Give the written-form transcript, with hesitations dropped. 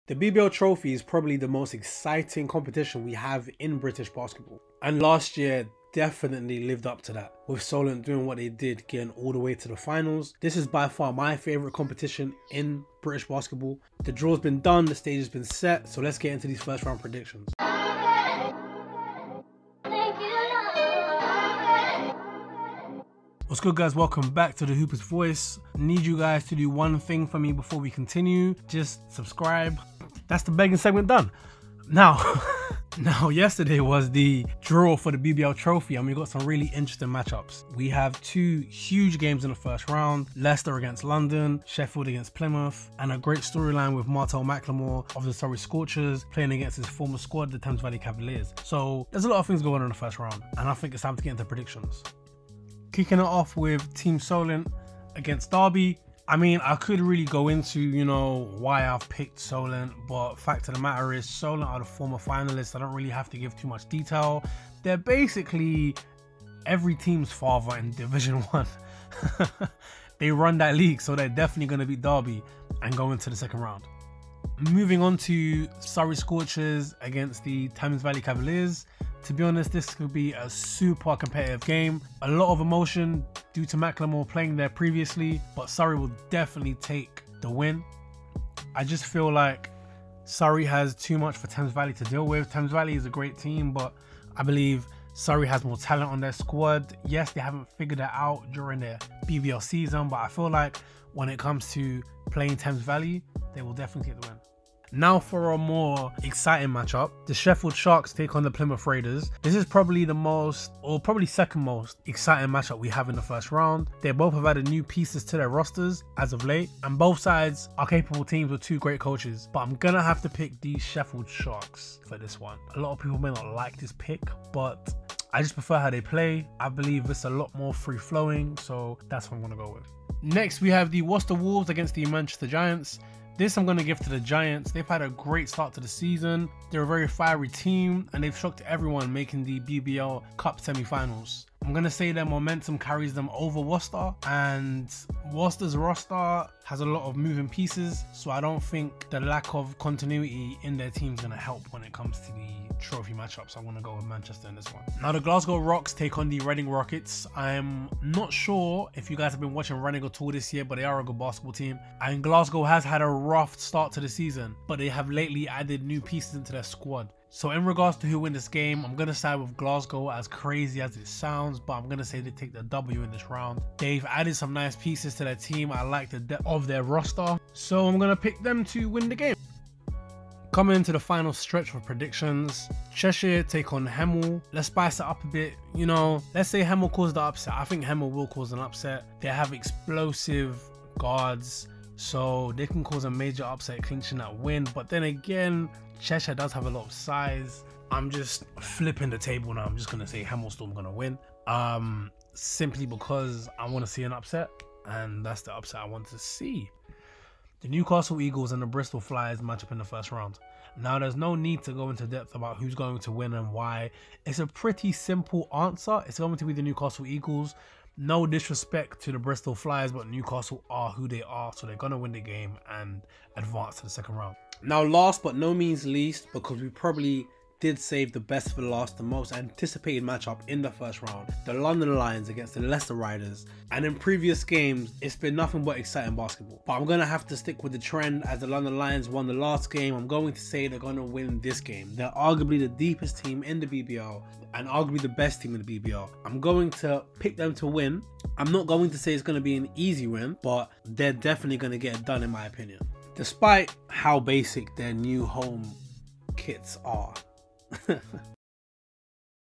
The BBL trophy is probably the most exciting competition we have in British basketball. And last year definitely lived up to that, with Solent doing what they did, getting all the way to the finals. This is by far my favourite competition in British basketball. The draw's been done, the stage has been set, so let's get into these first round predictions. What's good, guys? Welcome back to the Hooper's Voice. Need you guys to do one thing for me before we continue. Just subscribe. That's the begging segment done. Now yesterday was the draw for the BBL trophy and we got some really interesting matchups. We have two huge games in the first round: Leicester against London, Sheffield against Plymouth, and a great storyline with Martel McLemore of the Surrey Scorchers playing against his former squad, the Thames Valley Cavaliers. So there's a lot of things going on in the first round and I think it's time to get into predictions. Kicking it off with Team Solent against Derby. I mean, I could really go into, why I've picked Solent, but fact of the matter is Solent are the former finalists. I don't really have to give too much detail. They're basically every team's father in Division 1. They run that league, so they're definitely going to beat Derby and go into the second round. Moving on to Surrey Scorchers against the Thames Valley Cavaliers. To be honest, this could be a super competitive game. A lot of emotion due to McLemore playing there previously, but Surrey will definitely take the win. I just feel like Surrey has too much for Thames Valley to deal with. Thames Valley is a great team, but I believe Surrey has more talent on their squad. Yes, they haven't figured that out during their BBL season, but I feel like when it comes to playing Thames Valley, they will definitely take the win. Now for a more exciting matchup, the Sheffield Sharks take on the Plymouth Raiders. This is probably the most, or probably second most exciting matchup we have in the first round. They both have added new pieces to their rosters as of late, and both sides are capable teams with two great coaches. But I'm gonna have to pick the Sheffield Sharks for this one. A lot of people may not like this pick, but I just prefer how they play. I believe it's a lot more free-flowing, so that's what I'm gonna go with. Next, we have the Worcester Wolves against the Manchester Giants. This I'm going to give to the Giants. They've had a great start to the season. They're a very fiery team and they've shocked everyone, making the BBL Cup semi-finals. I'm going to say their momentum carries them over Worcester, and Worcester's roster has a lot of moving pieces, so I don't think the lack of continuity in their team is going to help when it comes to the trophy matchups. I'm going to go with Manchester in this one. Now the Glasgow Rocks take on the Reading Rockets. I'm not sure if you guys have been watching Reading at all this year, but they are a good basketball team, and Glasgow has had a rough start to the season, but they have lately added new pieces into their squad. So in regards to who win this game, I'm going to side with Glasgow, as crazy as it sounds, but I'm going to say they take the W in this round. They've added some nice pieces to their team. I like the depth of their roster, so I'm going to pick them to win the game. Coming into the final stretch for predictions, Cheshire take on HEMEL. Let's spice it up a bit. Let's say HEMEL caused the upset. I think HEMEL will cause an upset. They have explosive guards, so they can cause a major upset, clinching that win. But then again, Cheshire does have a lot of size. I'm just flipping the table now. I'm just going to say HEMEL's still going to win. Simply because I want to see an upset, and that's the upset I want to see. The Newcastle Eagles and the Bristol Flyers match up in the first round. Now, there's no need to go into depth about who's going to win and why. It's a pretty simple answer. It's going to be the Newcastle Eagles. No disrespect to the Bristol Flyers, but Newcastle are who they are, so they're going to win the game and advance to the second round. Now, last but no means least, because we probably did save the best for last, the most anticipated matchup in the first round, the London Lions against the Leicester Riders. And in previous games, it's been nothing but exciting basketball. But I'm going to have to stick with the trend, as the London Lions won the last game. I'm going to say they're going to win this game. They're arguably the deepest team in the BBL and arguably the best team in the BBL. I'm going to pick them to win. I'm not going to say it's going to be an easy win, but they're definitely going to get it done in my opinion, despite how basic their new home kits are.